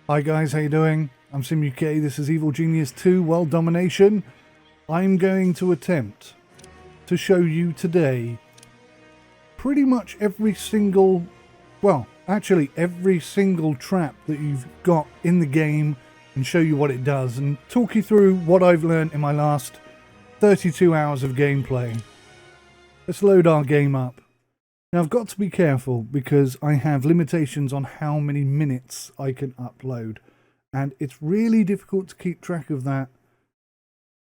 Hi guys, how you doing? I'm SimUK, this is Evil Genius 2 World Domination. I'm going to attempt to show you today pretty much every single, well, actually every single trap that you've got in the game and show you what it does and talk you through what I've learned in my last 32 hours of gameplay. Let's load our game up. Now I've got to be careful because I have limitations on how many minutes I can upload, and it's really difficult to keep track of that,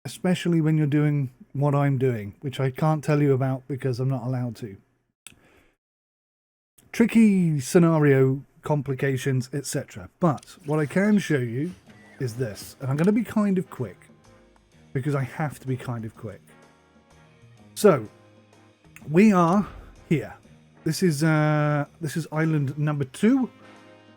especially when you're doing what I'm doing, which I can't tell you about because I'm not allowed to. Tricky scenario complications, etc. But what I can show you is this, and I'm going to be kind of quick because I have to be kind of quick. So we are here. This is island number 2.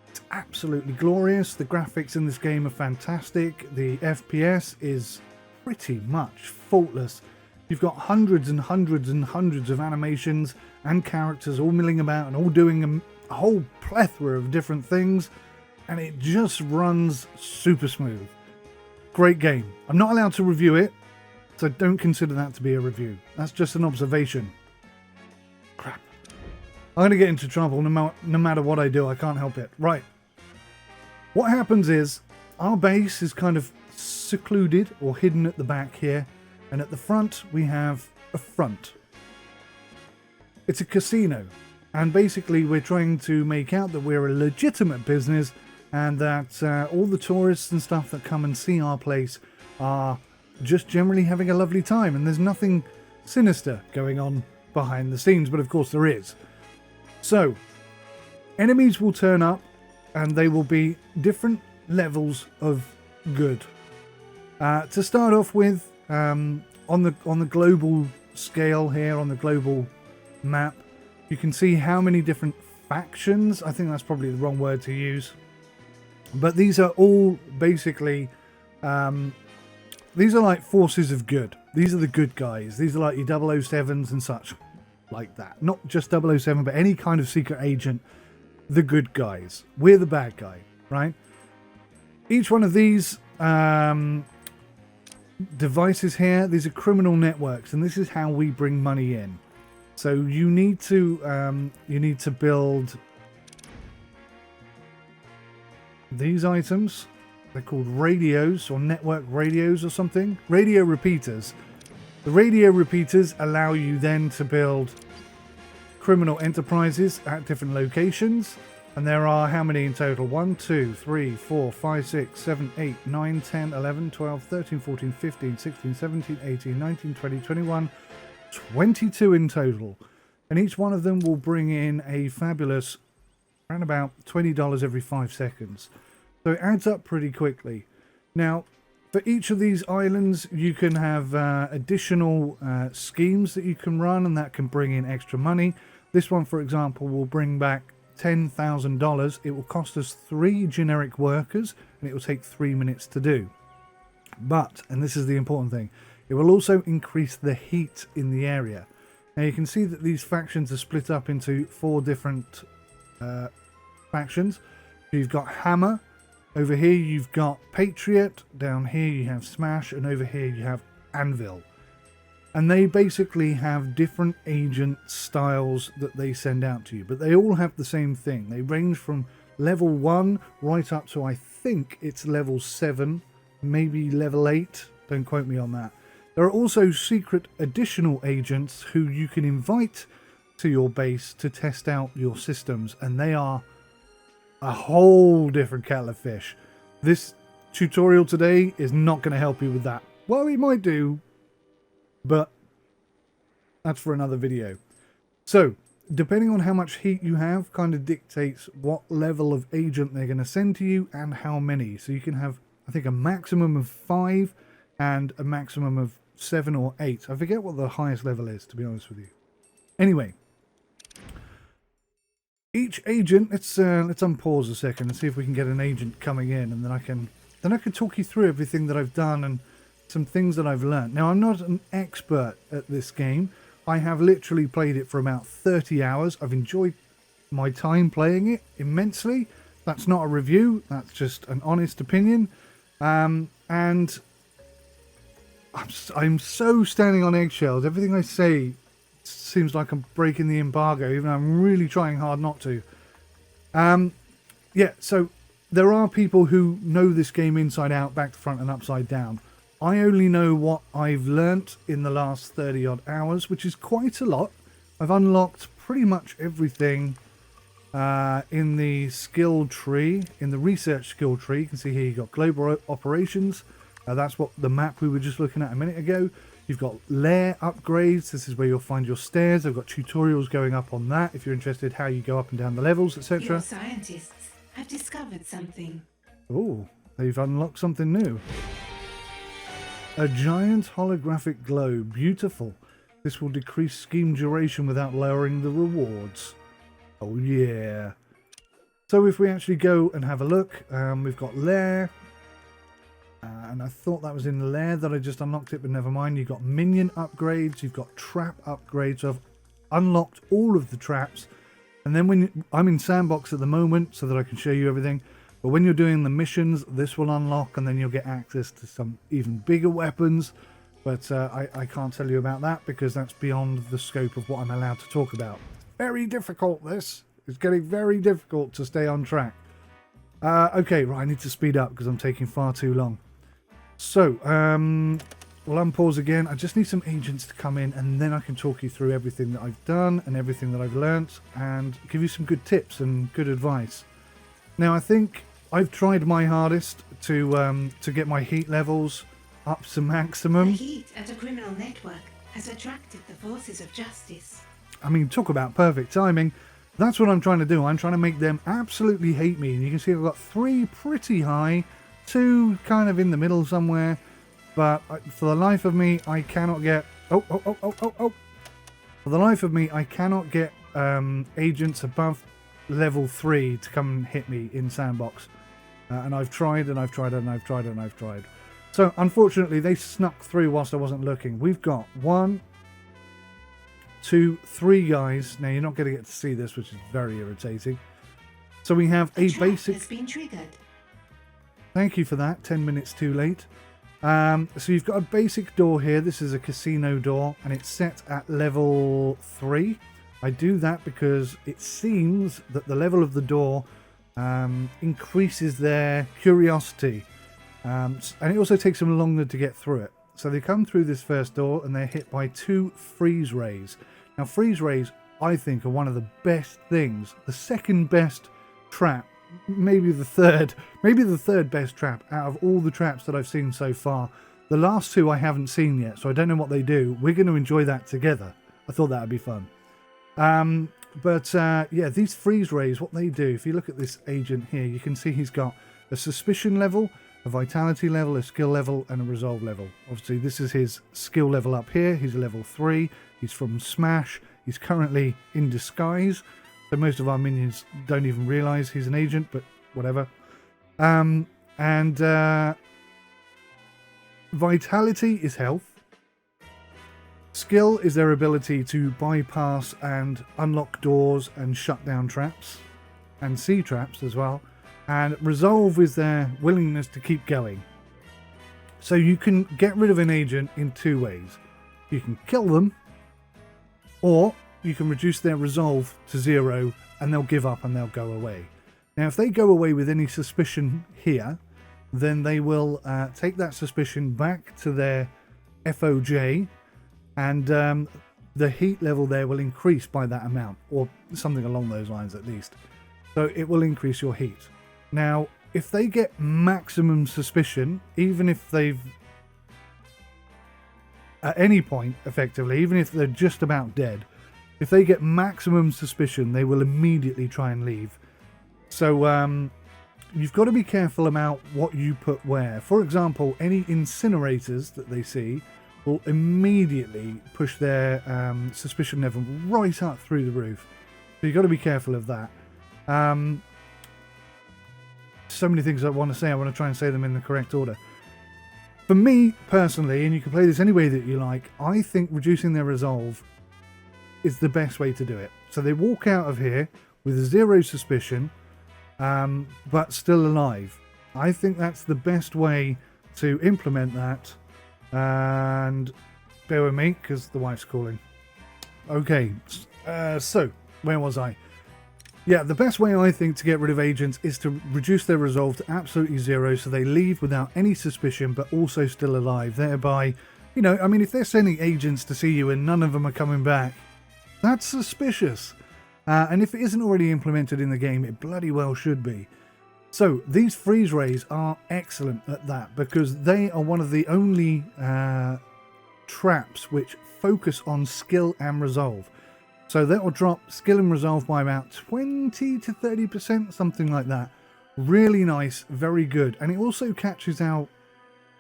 It's absolutely glorious. The graphics in this game are fantastic. The FPS is pretty much faultless. You've got hundreds and hundreds and hundreds of animations and characters all milling about and all doing a whole plethora of different things, and it just runs super smooth. Great game. I'm not allowed to review it, so don't consider that to be a review. That's just an observation. Crap. I'm going to get into trouble no matter what I do. I can't help it. Right. What happens is our base is kind of secluded or hidden at the back here. And at the front, we have a front. It's a casino. And basically, we're trying to make out that we're a legitimate business and that all the tourists and stuff that come and see our place are just generally having a lovely time. And there's nothing sinister going on behind the scenes. But of course, there is. So, enemies will turn up and they will be different levels of good. To start off with, on the global scale here, on the global map, you can see how many different factions. I think that's probably the wrong word to use. But these are all basically, these are like forces of good. These are the good guys. These are like your 007s and such. Like that. Not just 007, but any kind of secret agent. The good guys. We're the bad guy, right? Each one of these devices here, these are criminal networks, and this is how we bring money in. So you need to build these items. They're called radios or network radios or something. Radio repeaters. The radio repeaters allow you then to build criminal enterprises at different locations. And there are how many in total? 1, 2, 3, 4, 5, 6, 7, 8, 9, 10, 11, 12, 13, 14, 15, 16, 17, 18, 19, 20, 21, 22 in total. And each one of them will bring in a fabulous around about $20 every 5 seconds. So it adds up pretty quickly. Now, for each of these islands, you can have additional schemes that you can run, and that can bring in extra money. This one, for example, will bring back $10,000. It will cost us 3 generic workers, and it will take 3 minutes to do. But, and this is the important thing, it will also increase the heat in the area. Now, you can see that these factions are split up into 4 different factions. So you've got Hammer. Over here you've got Patriot, down here you have Smash, and over here you have Anvil. And they basically have different agent styles that they send out to you, but they all have the same thing. They range from level 1 right up to, I think it's level 7, maybe level 8, don't quote me on that. There are also secret additional agents who you can invite to your base to test out your systems, and they are a whole different kettle of fish. This tutorial today is not going to help you with that. Well, it might do, but that's for another video. So, depending on how much heat you have, kind of dictates what level of agent they're going to send to you and how many. So you can have, I think, a maximum of 5 and a maximum of 7 or 8. I forget what the highest level is, to be honest with you. Anyway, each agent, let's unpause a second and see if we can get an agent coming in, and then I can talk you through everything that I've done and some things that I've learned. Now, I'm not an expert at this game. I have literally played it for about 30 hours. I've enjoyed my time playing it immensely, That's not a review. That's just an honest opinion. And I'm so standing on eggshells. Everything I say seems like I'm breaking the embargo, even though I'm really trying hard not to. Yeah, so there are people who know this game inside out, back to front and upside down. I only know what I've learnt in the last 30 odd hours, which is quite a lot. I've unlocked pretty much everything in the skill tree, in the research skill tree. You can see here you've got global operations. That's what the map we were just looking at a minute ago. You've got lair upgrades. This is where you'll find your stairs. I've got tutorials going up on that if you're interested how you go up and down the levels, etc. Your scientists have discovered something. Oh, they've unlocked something new. A giant holographic globe. Beautiful. This will decrease scheme duration without lowering the rewards. Oh yeah. So if we actually go and have a look, we've got lair. And I thought that was in lair that I just unlocked it, but never mind. You've got minion upgrades. You've got trap upgrades. So I've unlocked all of the traps. And then I'm in sandbox at the moment so that I can show you everything. But when you're doing the missions, this will unlock, and then you'll get access to some even bigger weapons. But I can't tell you about that because that's beyond the scope of what I'm allowed to talk about. Very difficult, this. It's getting very difficult to stay on track. Okay, right, I need to speed up because I'm taking far too long. So, we'll unpause again. I just need some agents to come in, and then I can talk you through everything that I've done and everything that I've learnt and give you some good tips and good advice. Now, I think I've tried my hardest to get my heat levels up to maximum. The heat at a criminal network has attracted the forces of justice. I mean, talk about perfect timing. That's what I'm trying to do. I'm trying to make them absolutely hate me. And you can see I've got 3 pretty high, 2 kind of in the middle somewhere. But for the life of me, I cannot get... Oh. For the life of me, I cannot get agents above level 3 to come and hit me in sandbox. And I've tried and I've tried and I've tried and I've tried. So, unfortunately, they snuck through whilst I wasn't looking. We've got 1, 2, 3 guys. Now, you're not going to get to see this, which is very irritating. So, we have a basic... has been triggered. Thank you for that. 10 minutes too late. So, you've got a basic door here. This is a casino door, and it's set at level 3. I do that because it seems that the level of the door increases their curiosity. And it also takes them longer to get through it. So they come through this first door and they're hit by 2 freeze rays. Now freeze rays, I think, are one of the best things. The second best trap, maybe the third best trap out of all the traps that I've seen so far. The last 2 I haven't seen yet, so I don't know what they do. We're going to enjoy that together. I thought that would be fun. Yeah, these freeze rays, what they do, if you look at this agent here, you can see he's got a suspicion level, a vitality level, a skill level, and a resolve level. Obviously, this is his skill level up here. He's a level 3. He's from Smash. He's currently in disguise. So most of our minions don't even realise he's an agent, but whatever. Vitality is health. Skill is their ability to bypass and unlock doors and shut down traps. And see traps as well. And resolve is their willingness to keep going. So you can get rid of an agent in 2 ways. You can kill them, or you can reduce their resolve to 0 and they'll give up and they'll go away. Now if they go away with any suspicion here, then they will take that suspicion back to their FOJ, and the heat level there will increase by that amount, or something along those lines at least. So it will increase your heat. Now, if they get maximum suspicion, even if they've, at any point, effectively, even if they're just about dead, if they get maximum suspicion, they will immediately try and leave. So, you've got to be careful about what you put where. For example, any incinerators that they see will immediately push their suspicion level right up through the roof. So you've got to be careful of that. So many things I want to say. I want to try and say them in the correct order. For me, personally, and you can play this any way that you like, I think reducing their resolve is the best way to do it. So they walk out of here with 0 suspicion. but still alive. I think that's the best way to implement that. And bear with me because the wife's calling. Okay, so where was I? Yeah, the best way I think to get rid of agents is to reduce their resolve to absolutely zero so they leave without any suspicion but also still alive. Thereby, you know, I mean, if they're sending agents to see you and none of them are coming back, that's suspicious. And if it isn't already implemented in the game, it bloody well should be. So these freeze rays are excellent at that because they are one of the only traps which focus on skill and resolve. So that will drop skill and resolve by about 20 to 30%, something like that. Really nice, very good. And it also catches out,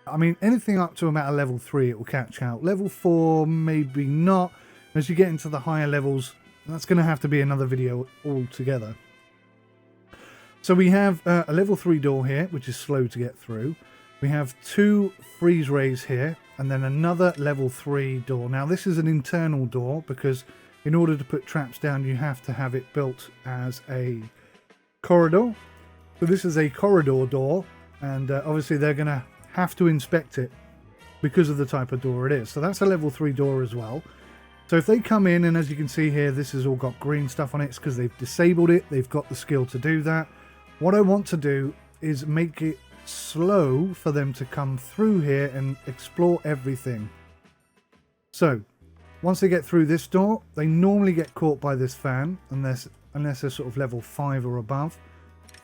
I mean, anything up to about a level 3 it will catch out. Level 4, maybe not. As you get into the higher levels, that's going to have to be another video altogether. So we have a level 3 door here, which is slow to get through. We have 2 freeze rays here, and then another level 3 door. Now this is an internal door because in order to put traps down, you have to have it built as a corridor. So this is a corridor door, and obviously they're going to have to inspect it because of the type of door it is. So that's a level 3 door as well. So if they come in, and as you can see here, this has all got green stuff on it, it's because they've disabled it. They've got the skill to do that. What I want to do is make it slow for them to come through here and explore everything. So once they get through this door, they normally get caught by this fan, unless they're sort of level 5 or above.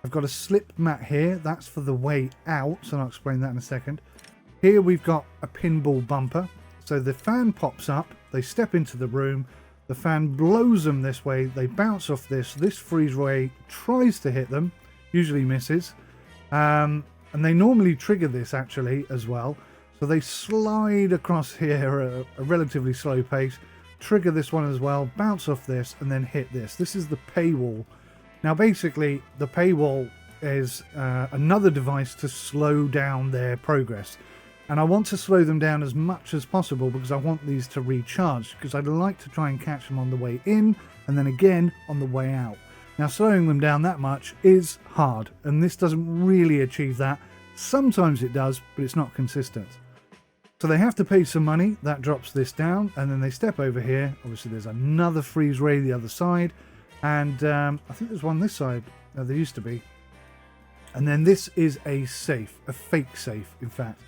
I've got a slip mat here. That's for the way out, so I'll explain that in a second. Here we've got a pinball bumper. So the fan pops up, they step into the room, the fan blows them this way, they bounce off this. This freeze ray tries to hit them, usually misses. And they normally trigger this actually as well. So they slide across here at a relatively slow pace, trigger this one as well, bounce off this, and then hit this. This is the paywall. Now basically, the paywall is another device to slow down their progress. And I want to slow them down as much as possible because I want these to recharge, because I'd like to try and catch them on the way in and then again on the way out. Now slowing them down that much is hard, and this doesn't really achieve that. Sometimes it does, but it's not consistent. So they have to pay some money. That drops this down, and then they step over here. Obviously there's another freeze ray the other side, and I think there's one this side. There used to be. And then this is a safe, a fake safe in fact.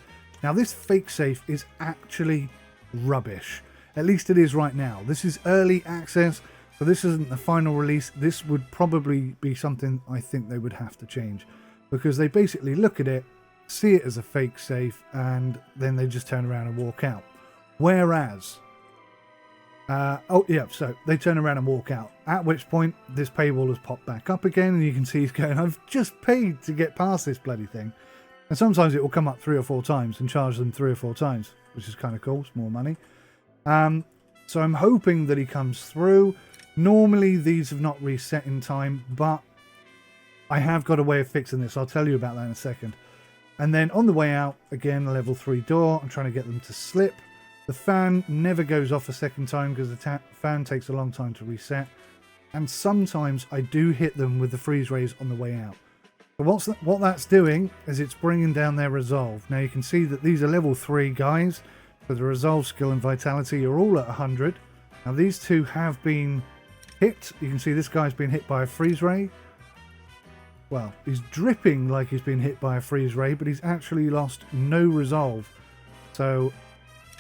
Now this fake safe is actually rubbish. At least it is right now. This is early access, so this isn't the final release. This would probably be something I think they would have to change, because they basically look at it, see it as a fake safe, and then they just turn around and walk out. Whereas, so they turn around and walk out, at which point this paywall has popped back up again, and you can see he's going, I've just paid to get past this bloody thing. And sometimes it will come up 3 or 4 times and charge them 3 or 4 times, which is kind of cool. It's more money. So I'm hoping that he comes through. Normally these have not reset in time, but I have got a way of fixing this. I'll tell you about that in a second. And then on the way out, again, a level 3 door. I'm trying to get them to slip. The fan never goes off a second time because the fan takes a long time to reset. And sometimes I do hit them with the freeze rays on the way out. So what that's doing is it's bringing down their resolve. Now you can see that these are level 3 guys, so the resolve, skill and vitality are all at 100. Now these two have been hit. You can see this guy's been hit by a freeze ray. Well, he's dripping like he's been hit by a freeze ray, but he's actually lost no resolve. So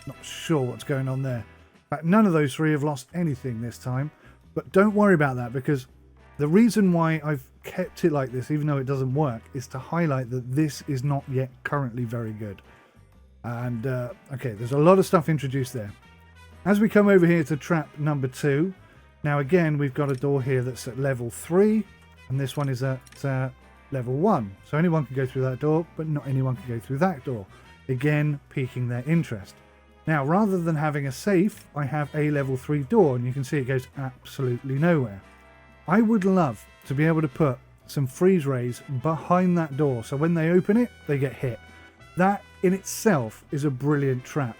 not sure what's going on there. In fact, none of those 3 have lost anything this time. But don't worry about that, because the reason why I've kept it like this, even though it doesn't work, is to highlight that this is not yet currently very good. And okay, there's a lot of stuff introduced there. As we come over here to trap number 2, now again we've got a door here that's at level 3, and this one is at level 1. So anyone can go through that door, but not anyone can go through that door. Again, piquing their interest. Now, rather than having a safe, I have a level 3 door, and you can see it goes absolutely nowhere. I would love to be able to put some freeze rays behind that door, so when they open it, they get hit. That in itself is a brilliant trap.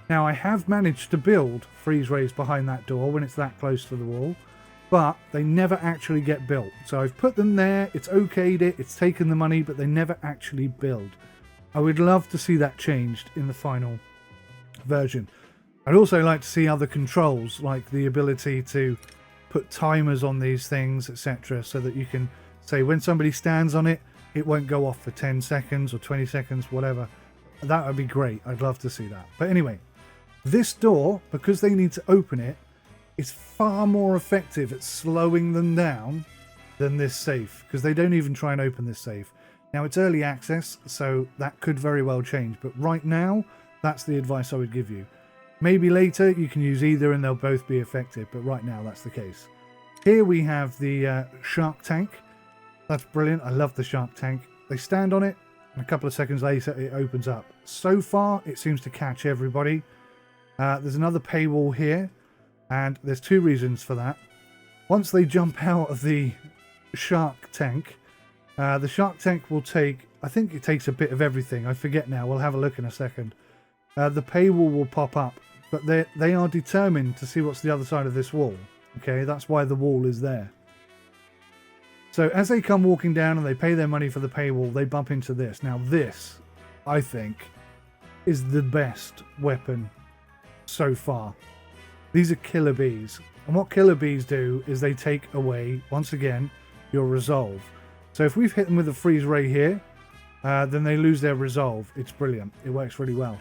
Now, I have managed to build freeze rays behind that door when it's that close to the wall, but they never actually get built. So I've put them there, it's okayed it, it's taken the money, but they never actually build. I would love to see that changed in the final version. I'd also like to see other controls, like the ability to put timers on these things, etc., so that you can say when somebody stands on it, it won't go off for 10 seconds or 20 seconds, whatever. That would be great. I'd love to see that. But anyway, this door, because they need to open it, is far more effective at slowing them down than this safe, because they don't even try and open this safe. Now, it's early access, so that could very well change, but right now, that's the advice I would give you. Maybe later you can use either and they'll both be effective, but right now that's the case. Here we have the shark tank. That's brilliant. I love the shark tank. They stand on it, and a couple of seconds later it opens up. So far, it seems to catch everybody. There's another paywall here, and there's two reasons for that. Once they jump out of the shark tank will take, I think it takes a bit of everything. I forget now. We'll have a look in a second. The paywall will pop up, but they are determined to see what's the other side of this wall. Okay, that's why the wall is there. So as they come walking down and they pay their money for the paywall, they bump into this. Now this, I think, is the best weapon so far. These are killer bees. And what killer bees do is they take away, once again, your resolve. So if we've hit them with a freeze ray here, then they lose their resolve. It's brilliant. It works really well.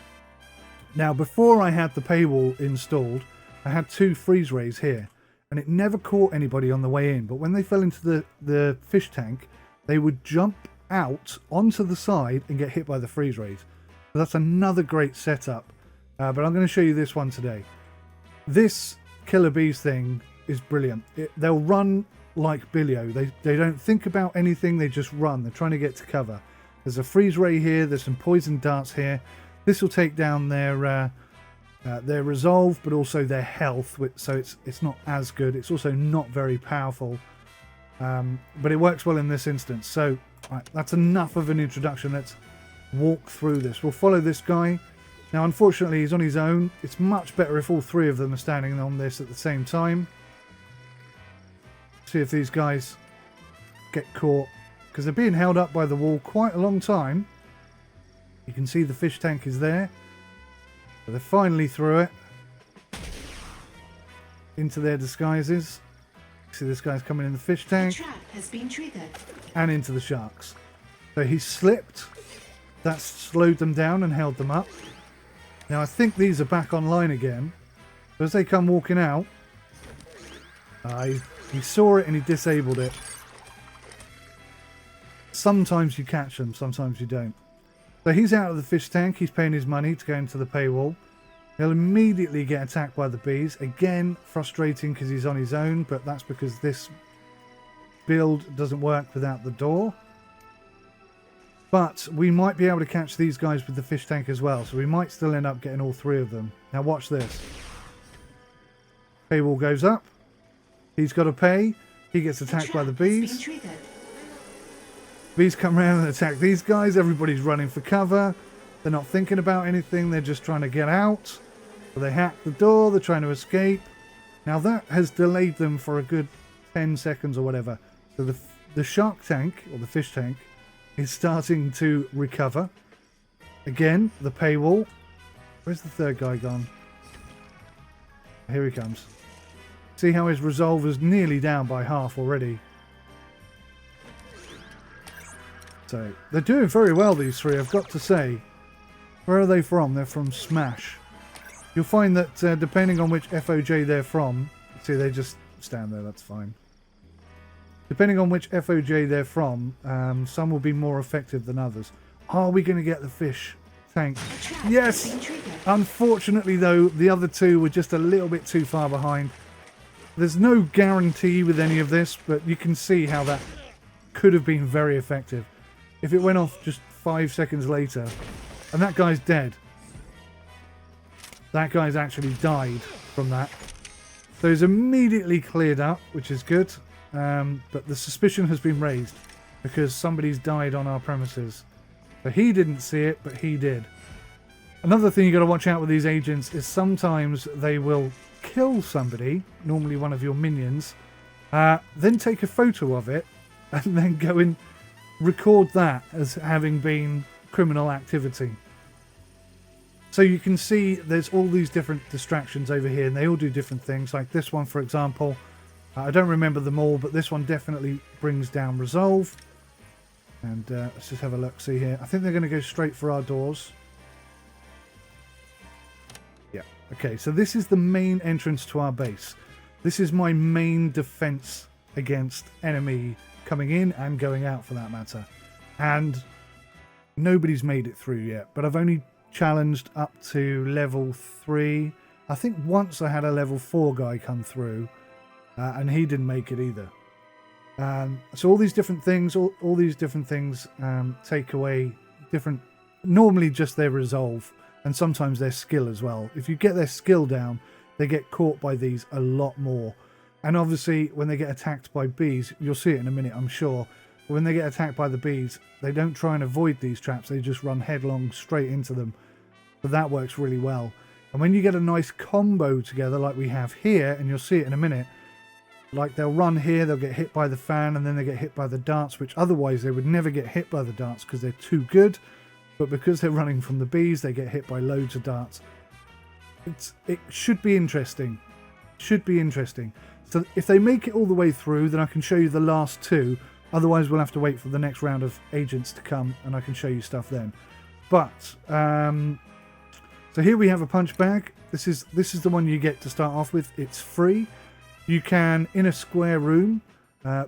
Now, before I had the paywall installed, I had two freeze rays here, and it never caught anybody on the way in. But when they fell into the fish tank, they would jump out onto the side and get hit by the freeze rays. So that's another great setup. But I'm going to show you this one today. This killer bees thing is brilliant. They'll run like Billio. They don't think about anything, they just run. They're trying to get to cover. There's a freeze ray here, there's some poison darts here. This will take down their resolve, but also their health, so it's not as good. It's also not very powerful, but it works well in this instance. So right, that's enough of an introduction. Let's walk through this. We'll follow this guy. Now, unfortunately, he's on his own. It's much better if all three of them are standing on this at the same time. See if these guys get caught, because they're being held up by the wall quite a long time. You can see the fish tank is there. So they're finally through it. Into their disguises. See this guy's coming in the fish tank. The trap has been triggered. And into the sharks. So he slipped. That slowed them down and held them up. Now I think these are back online again. So as they come walking out, he saw it and he disabled it. Sometimes you catch them, sometimes you don't. So he's out of the fish tank, he's paying his money to go into the paywall. He'll immediately get attacked by the bees. Again, frustrating because he's on his own, but that's because this build doesn't work without the door. But we might be able to catch these guys with the fish tank as well, so we might still end up getting all three of them. Now watch this. Paywall goes up. He's got to pay. He gets attacked by the bees. Bees come around and attack these guys. Everybody's running for cover. They're not thinking about anything. They're just trying to get out. So they hack the door. They're trying to escape. Now that has delayed them for a good 10 seconds or whatever. So the shark tank, or the fish tank, is starting to recover. Again, the paywall. Where's the third guy gone? Here he comes. See how his resolve is nearly down by half already. So, they're doing very well, these three, I've got to say. Where are they from? They're from Smash. You'll find that depending on which FOJ they're from... See, they just stand there, that's fine. Depending on which FOJ they're from, some will be more effective than others. Are we going to get the fish tank? Yes! Unfortunately, though, the other two were just a little bit too far behind. There's no guarantee with any of this, but you can see how that could have been very effective. If it went off just 5 seconds later, and that guy's dead. That guy's actually died from that. So he's immediately cleared up, which is good. But the suspicion has been raised because somebody's died on our premises. So he didn't see it, but he did. Another thing you got to watch out with these agents is sometimes they will kill somebody, normally one of your minions, Then take a photo of it and then go and record that as having been criminal activity. So you can see there's all these different distractions over here and they all do different things. Like this one, for example, I don't remember them all, but this one definitely brings down resolve. And let's just have a look, see here. I think they're going to go straight for our doors. Yeah, okay, so this is the main entrance to our base. This is my main defense against enemy coming in and going out, for that matter. And nobody's made it through yet, but I've only challenged up to level 3. I think once I had a level 4 guy come through, and he didn't make it either. So all these different things, all these different things take away different, normally just their resolve, and sometimes their skill as well. If you get their skill down, they get caught by these a lot more. And obviously when they get attacked by bees, you'll see it in a minute, I'm sure. When they get attacked by the bees, they don't try and avoid these traps, they just run headlong straight into them. So that works really well. And when you get a nice combo together like we have here, and you'll see it in a minute, like they'll run here, they'll get hit by the fan, and then they get hit by the darts, which otherwise they would never get hit by the darts because they're too good. But because they're running from the bees, they get hit by loads of darts. It should be interesting. Should be interesting. So if they make it all the way through, then I can show you the last 2. Otherwise, we'll have to wait for the next round of agents to come, and I can show you stuff then. But so here we have a punch bag. This is the one you get to start off with. It's free. You can, in a square room,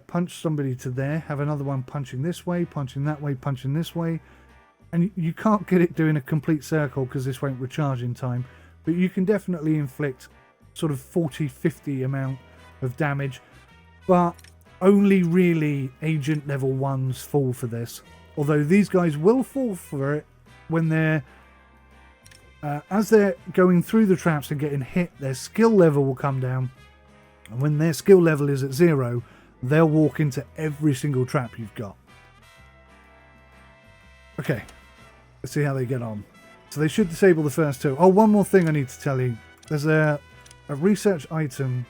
punch somebody to there, have another one punching this way, punching that way, punching this way. And you can't get it doing a complete circle because this won't recharge in time. But you can definitely inflict sort of 40-50 amount of damage. But only really agent level 1s fall for this. Although these guys will fall for it when they're... as they're going through the traps and getting hit, their skill level will come down. And when their skill level is at 0, they'll walk into every single trap you've got. Okay, let's see how they get on. So they should disable the first 2. Oh, one more thing I need to tell you. There's a research item.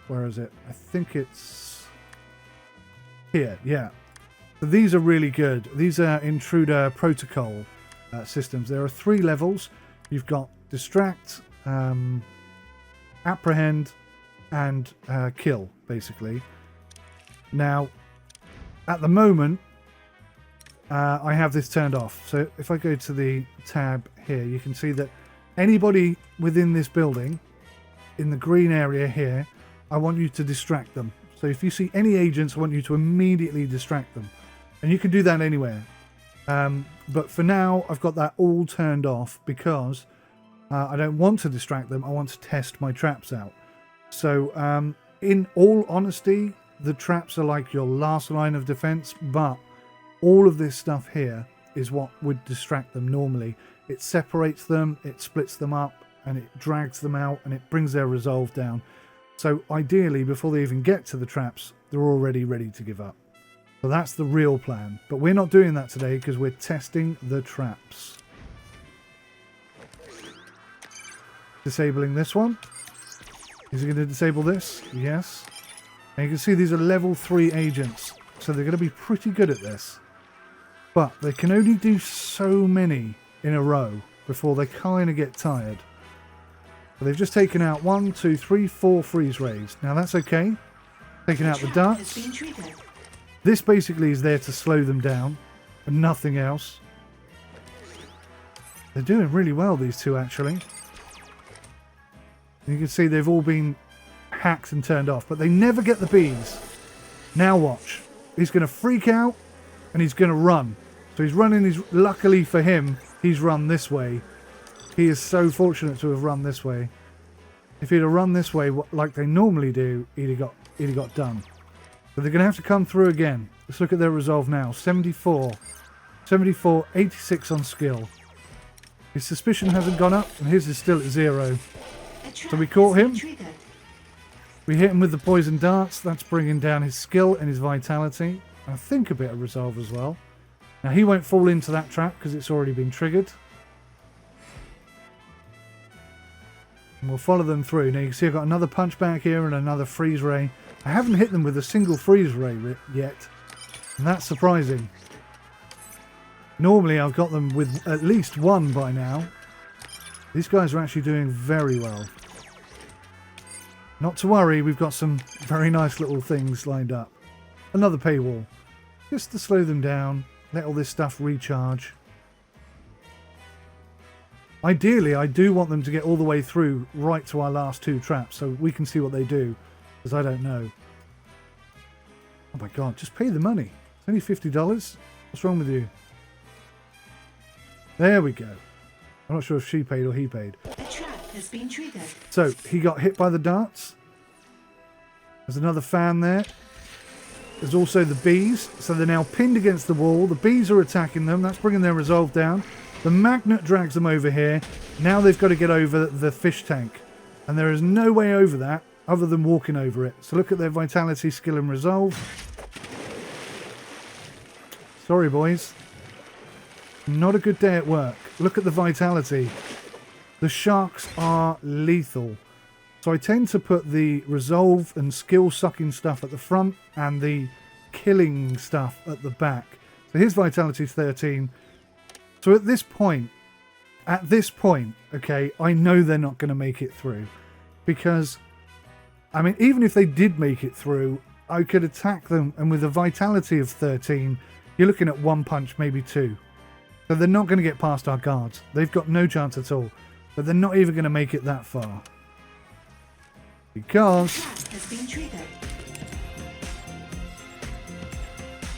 Where is it? I think it's here, yeah. So these are really good. These are Intruder protocol systems. There are 3 levels. You've got Distract, Apprehend, and Kill, basically. Now, at the moment, I have this turned off. So if I go to the tab here, you can see that anybody within this building, in the green area here, I want you to distract them. So if you see any agents, I want you to immediately distract them. And you can do that anywhere. But for now, I've got that all turned off because I don't want to distract them. I want to test my traps out. So in all honesty, the traps are like your last line of defense, but all of this stuff here is what would distract them normally. It separates them, it splits them up, and it drags them out, and it brings their resolve down. So ideally, before they even get to the traps, they're already ready to give up. So that's the real plan. But we're not doing that today because we're testing the traps. Disabling this one. Is he going to disable this? Yes. And you can see these are level 3 agents. So they're going to be pretty good at this. But they can only do so many in a row before they kind of get tired. But they've just taken out 1, 2, 3, 4 freeze rays. Now that's okay. Taking out the darts. This basically is there to slow them down and nothing else. They're doing really well, these 2 actually. You can see they've all been hacked and turned off, but they never get the bees. Now watch. He's going to freak out and he's going to run. So he's running, luckily for him, he's run this way. He is so fortunate to have run this way. If he'd have run this way like they normally do, he'd have got done. But they're going to have to come through again. Let's look at their resolve now. 74. 74, 86 on skill. His suspicion hasn't gone up, and his is still at 0. So we caught him. We hit him with the poison darts. That's bringing down his skill and his vitality. I think a bit of resolve as well. Now he won't fall into that trap because it's already been triggered. And we'll follow them through. Now you can see I've got another punch back here and another freeze ray. I haven't hit them with a single freeze ray yet, and that's surprising. Normally I've got them with at least one by now. These guys are actually doing very well. Not to worry, we've got some very nice little things lined up. Another paywall. Just to slow them down, let all this stuff recharge. Ideally, I do want them to get all the way through right to our last 2 traps so we can see what they do, because I don't know. Oh my god, just pay the money. It's only $50. What's wrong with you? There we go. I'm not sure if she paid or he paid. A trap has been triggered. So, he got hit by the darts. There's another fan there. There's also the bees. So they're now pinned against the wall. The bees are attacking them. That's bringing their resolve down. The magnet drags them over here. Now they've got to get over the fish tank. And there is no way over that other than walking over it. So look at their vitality, skill and resolve. Sorry, boys. Not a good day at work. Look at the vitality. The sharks are lethal. So I tend to put the resolve and skill sucking stuff at the front and the killing stuff at the back. So his vitality is 13. So at this point, okay, I know they're not going to make it through. Because, I mean, even if they did make it through, I could attack them, and with a vitality of 13, you're looking at 1 punch, maybe 2. So they're not going to get past our guards. They've got no chance at all. But they're not even going to make it that far. Because Has been triggered.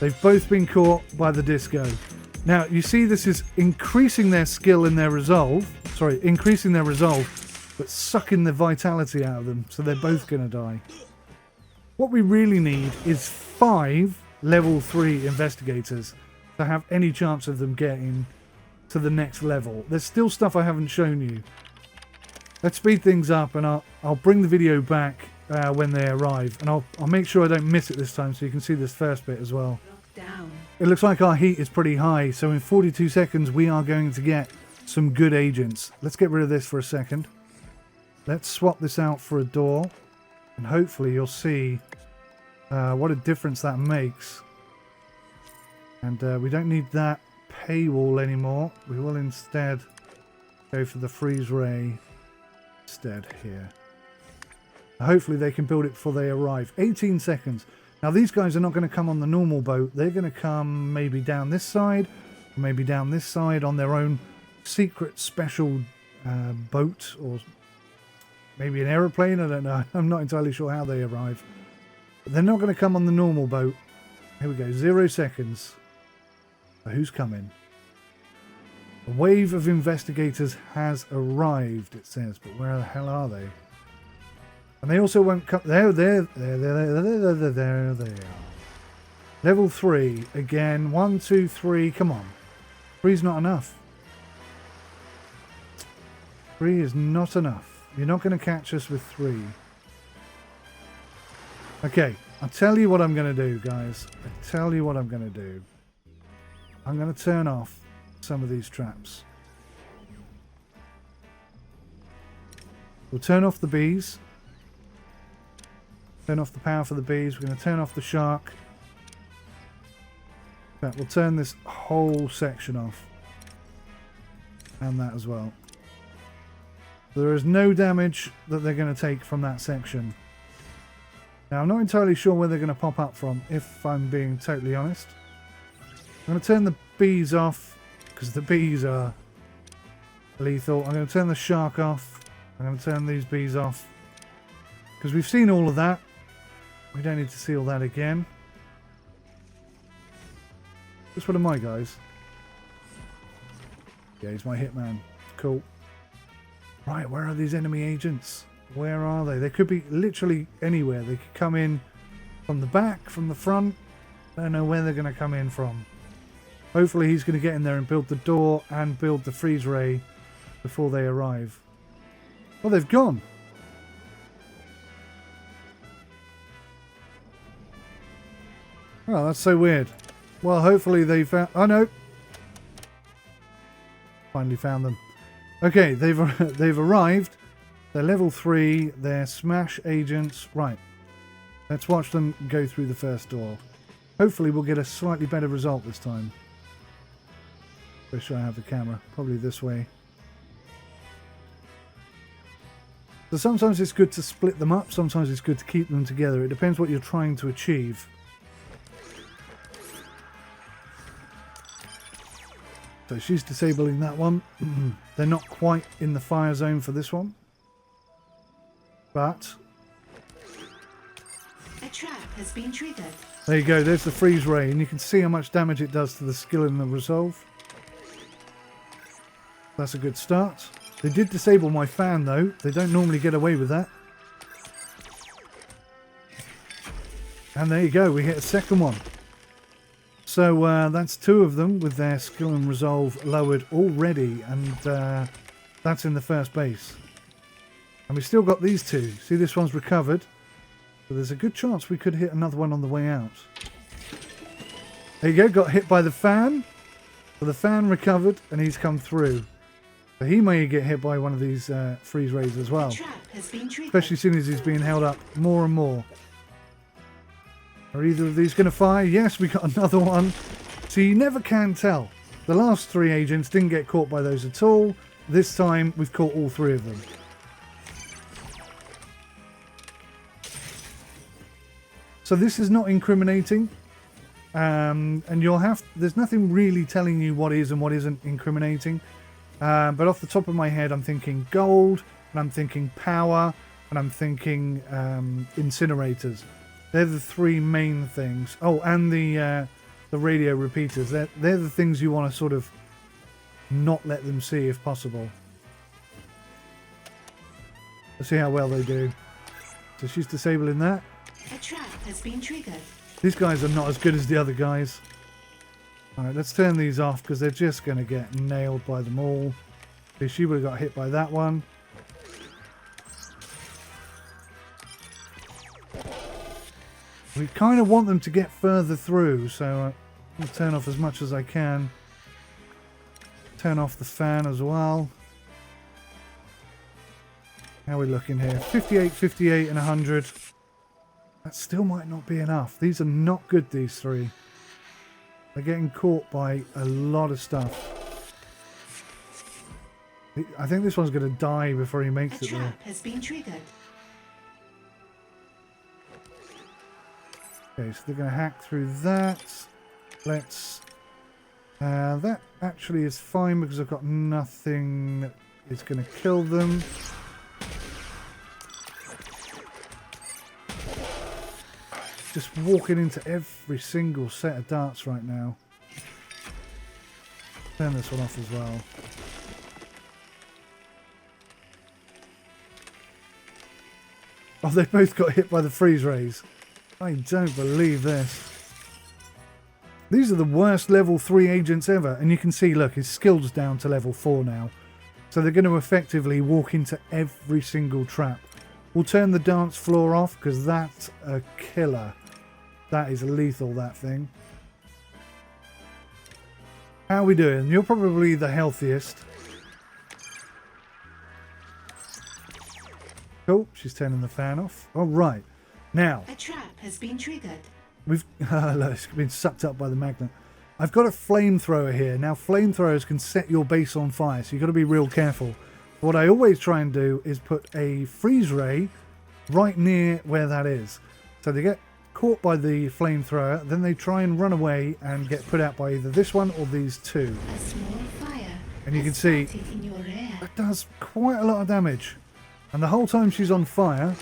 they've both been caught by the disco. Now, you see this is increasing their skill and their resolve. Sorry, increasing their resolve, but sucking the vitality out of them. So they're both going to die. What we really need is 5 level 3 investigators to have any chance of them getting to the next level. There's still stuff I haven't shown you. Let's speed things up, and I'll bring the video back when they arrive, and I'll make sure I don't miss it this time, so you can see this first bit as well. Down. It looks like our heat is pretty high, so in 42 seconds we are going to get some good agents. Let's get rid of this for a second. Let's swap this out for a door, and hopefully you'll see what a difference that makes. And we don't need that paywall anymore. We will instead go for the freeze ray instead here. Hopefully they can build it before they arrive. 18 seconds. Now these guys are not going to come on the normal boat. They're going to come maybe down this side, maybe down this side on their own secret special boat, or maybe an aeroplane. I don't know. I'm not entirely sure how they arrive. But they're not going to come on the normal boat. Here we go. 0 seconds. So who's coming? A wave of investigators has arrived, it says, but where the hell are they? And they also won't come. There they are. Level 3 again. 1, 2, 3. Come on. 3's not enough. 3 is not enough. You're not going to catch us with 3. Okay, I'll tell you what I'm going to do, guys. I'll tell you what I'm going to do. I'm going to turn off some of these traps. We'll turn off the bees. Turn off the power for the bees. We're going to turn off the shark. In fact, we'll turn this whole section off. And that as well. There is no damage that they're going to take from that section. Now, I'm not entirely sure where they're going to pop up from, if I'm being totally honest. I'm going to turn the bees off, because the bees are lethal. I'm going to turn the shark off. I'm going to turn these bees off, because we've seen all of that. We don't need to see all that again. Just one of my guys. Yeah, he's my hitman. Cool. Right, where are these enemy agents? Where are they? They could be literally anywhere. They could come in from the back, from the front. I don't know where they're going to come in from. Hopefully he's going to get in there and build the door and build the freeze ray before they arrive. Well, they've gone. Oh, that's so weird. Well, hopefully they found... Oh, no. Finally found them. Okay, they've arrived. They're level 3. They're smash agents. Right. Let's watch them go through the first door. Hopefully we'll get a slightly better result this time. Where should I have the camera? Probably this way. So sometimes it's good to split them up, sometimes it's good to keep them together. It depends what you're trying to achieve. So she's disabling that one. They're not quite in the fire zone for this one. But A trap has been triggered. there you go, there's the freeze ray, and you can see how much damage it does to the skill and the resolve. That's a good start. They did disable my fan though. They don't normally get away with that. And there you go, we hit a second one. So that's two of them with their skill and resolve lowered already, and that's in the first base. And we've still got these two. See, this one's recovered. So there's a good chance we could hit another one on the way out. There you go, got hit by the fan. So the fan recovered and he's come through. So he may get hit by one of these freeze rays as well. A trap has been triggered. Especially as soon as he's being held up more and more. Are either of these going to fire? Yes, we got another one. So you never can tell. The last three agents didn't get caught by those at all. This time we've caught all three of them. So this is not incriminating. And there's nothing really telling you what is and what isn't incriminating. But off the top of my head, I'm thinking gold, and I'm thinking power, and I'm thinking incinerators. They're the three main things. Oh, and the radio repeaters. They're the things you want to sort of not let them see if possible. Let's see how well they do. So she's disabling that. A trap has been triggered. These guys are not as good as the other guys. Alright, let's turn these off because they're just going to get nailed by them all. Okay, she would have got hit by that one. We kind of want them to get further through, so I'll turn off as much as I can. Turn off the fan as well. How are we looking here? 58, 58 and 100. That still might not be enough. These are not good, these three. They're getting caught by a lot of stuff. I think this one's going to die before he makes it there. A trap has been triggered. Okay, so they're going to hack through that. Let's... that actually is fine because I've got nothing that is going to kill them. Just walking into every single set of darts right now. Turn this one off as well. Oh, they both got hit by the freeze rays. I don't believe this. These are the worst level 3 agents ever. And you can see, look, his skill's down to level 4 now. So they're going to effectively walk into every single trap. We'll turn the dance floor off because that's a killer. That is lethal, that thing. How are we doing? You're probably the healthiest. Cool, she's turning the fan off. All right. Now, A trap has been triggered. we've look, it's been sucked up by the magnet. I've got a flamethrower here. Now, flamethrowers can set your base on fire, so you've got to be real careful. What I always try and do is put a freeze ray right near where that is. So they get caught by the flamethrower, then they try and run away and get put out by either this one or these two. A small fire. And you can has see started in your rear. that does quite a lot of damage. And the whole time she's on fire,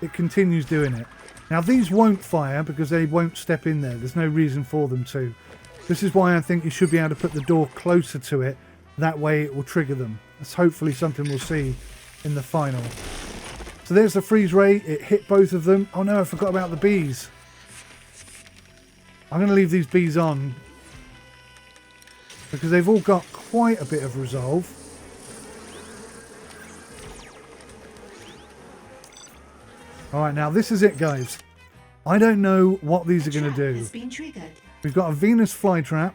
it continues doing it. Now these won't fire because they won't step in there. There's no reason for them to. This is why I think you should be able to put the door closer to it. That way it will trigger them. That's hopefully something we'll see in the final. So there's the freeze ray. It hit both of them. Oh no, I forgot about the bees. I'm going to leave these bees on because they've all got quite a bit of resolve. Alright, now this is it, guys. I don't know what these are going to do. Has been triggered. We've got a Venus Flytrap.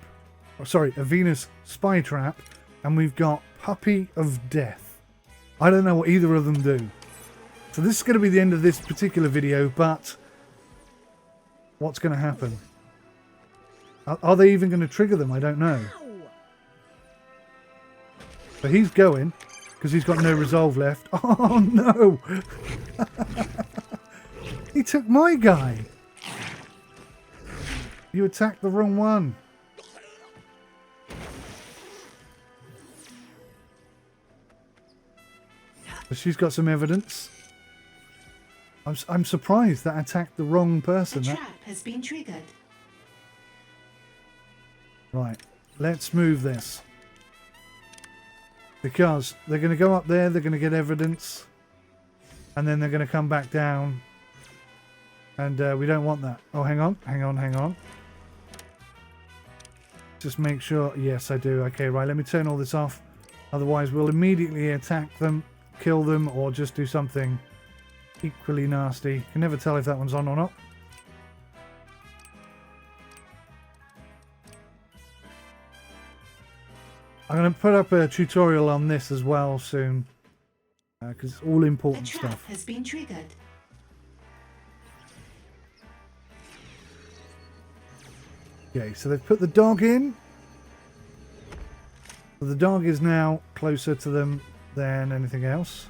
Oh, sorry, a Venus Spy Trap. And we've got Puppy of Death. I don't know what either of them do. So this is going to be the end of this particular video, but what's going to happen. Are they even going to trigger them? I don't know. But he's going because he's got no resolve left. Oh no! He took my guy. You attacked the wrong one. So she's got some evidence. I'm surprised that attacked the wrong person. The trap has been triggered. Right, let's move this. Because they're going to go up there, they're going to get evidence. And then they're going to come back down. And we don't want that. Oh, hang on. Just make sure. Yes, I do. Okay, right, let me turn all this off. Otherwise, we'll immediately attack them, kill them, or just do something equally nasty. Can never tell if that one's on or not. I'm going to put up a tutorial on this as well soon. Because it's all important The trap stuff. has been triggered. Okay, so they've put the dog in. So the dog is now closer to them than anything else.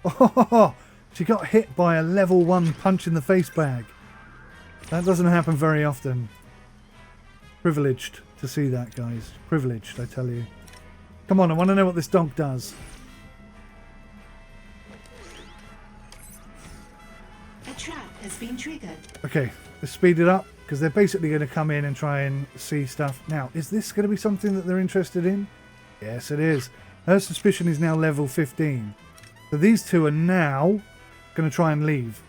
Oh, she got hit by a level 1 punch in the face bag. That doesn't happen very often. Privileged to see that, guys. Privileged, I tell you. Come on, I want to know what this dog does. A trap has been triggered. Okay, let's speed it up because they're basically going to come in and try and see stuff. Now, is this going to be something that they're interested in? Yes, it is. Her suspicion is now level 15. So these two are now going to try and leave.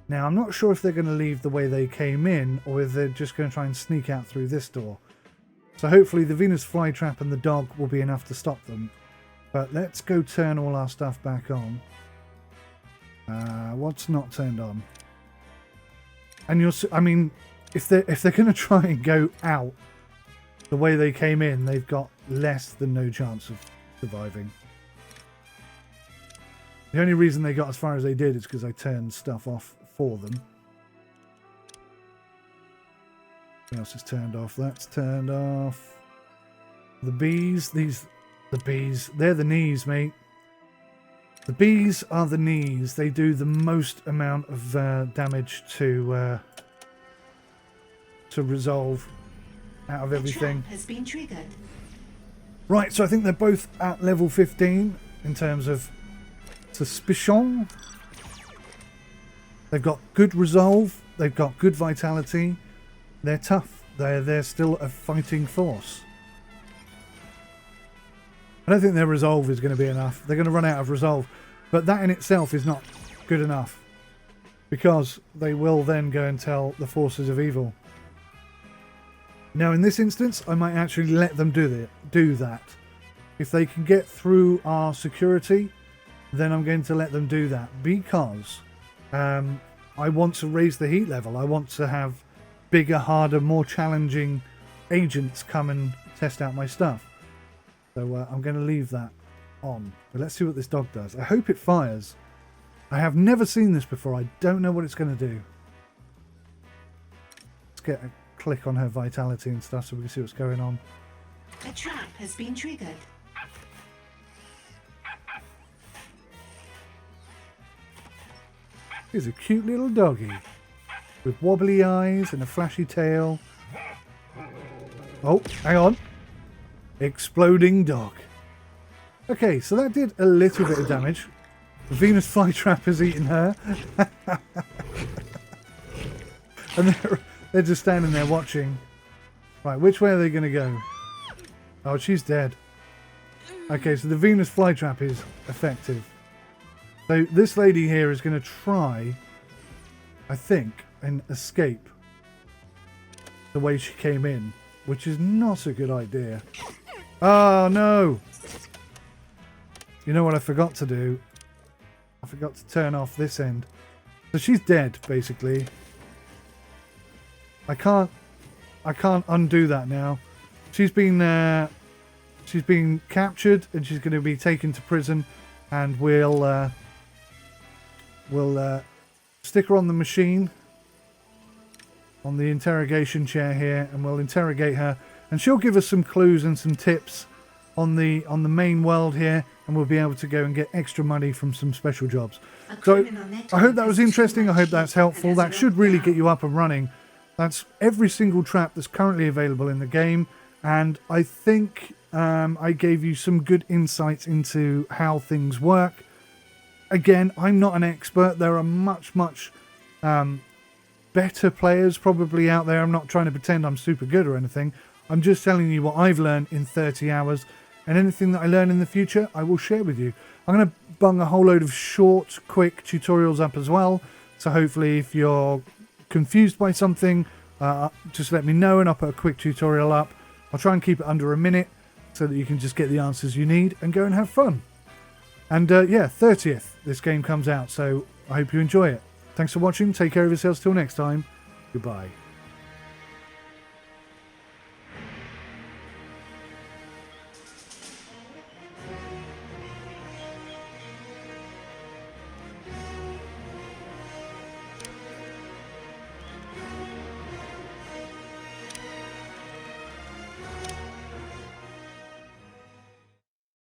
Now, I'm not sure if they're going to leave the way they came in or if they're just going to try and sneak out through this door. So hopefully the Venus Flytrap and the dog will be enough to stop them. But let's go turn all our stuff back on. What's not turned on? And I mean, if they're going to try and go out the way they came in, they've got less than no chance of surviving. The only reason they got as far as they did is because I turned stuff off for them. What else is turned off? That's turned off. The bees, the bees, they're the knees, mate. The bees are the knees. They do the most amount of damage to resolve out of everything. The trap has been triggered. Right, so I think they're both at level 15 in terms of suspicion. They've got good resolve. They've got good vitality. They're tough. They're still a fighting force. I don't think their resolve is going to be enough. They're going to run out of resolve. But that in itself is not good enough. Because they will then go and tell the forces of evil. Now in this instance, I might actually let them do that. If they can get through our security, then I'm going to let them do that. Because I want to raise the heat level. I want to have bigger, harder, more challenging agents come and test out my stuff. So I'm going to leave that on. But let's see what this dog does. I hope it fires. I have never seen this before. I don't know what it's going to do. Let's get a click on her vitality and stuff so we can see what's going on. A trap has been triggered. He's a cute little doggy with wobbly eyes and a flashy tail. Oh, hang on. Exploding dog. Okay, so that did a little bit of damage. The Venus Flytrap has eaten her. And they're just standing there watching. Right, which way are they going to go? Oh, she's dead. Okay, so the Venus Flytrap is effective. So this lady here is going to try, I think, and escape the way she came in, which is not a good idea. Oh, no. You know what I forgot to do? I forgot to turn off this end. So she's dead, basically. I can't undo that now. She's been captured and she's going to be taken to prison, and we'll we'll stick her on the machine, on the interrogation chair here, and we'll interrogate her, and she'll give us some clues and some tips on the main world here, and we'll be able to go and get extra money from some special jobs. So I hope that was interesting. I hope that's helpful. That should really get you up and running. That's every single trap that's currently available in the game, and I think I gave you some good insights into how things work. Again, I'm not an expert. There are much better players probably out there. I'm not trying to pretend I'm super good or anything. I'm just telling you what I've learned in 30 hours, and anything that I learn in the future I will share with you. I'm going to bung a whole load of short, quick tutorials up as well, so hopefully if you're confused by something, just let me know and I'll put a quick tutorial up. I'll try and keep it under a minute so that you can just get the answers you need and go and have fun. And yeah, 30th this game comes out, so I hope you enjoy it. Thanks for watching. Take care of yourselves till next time. Goodbye.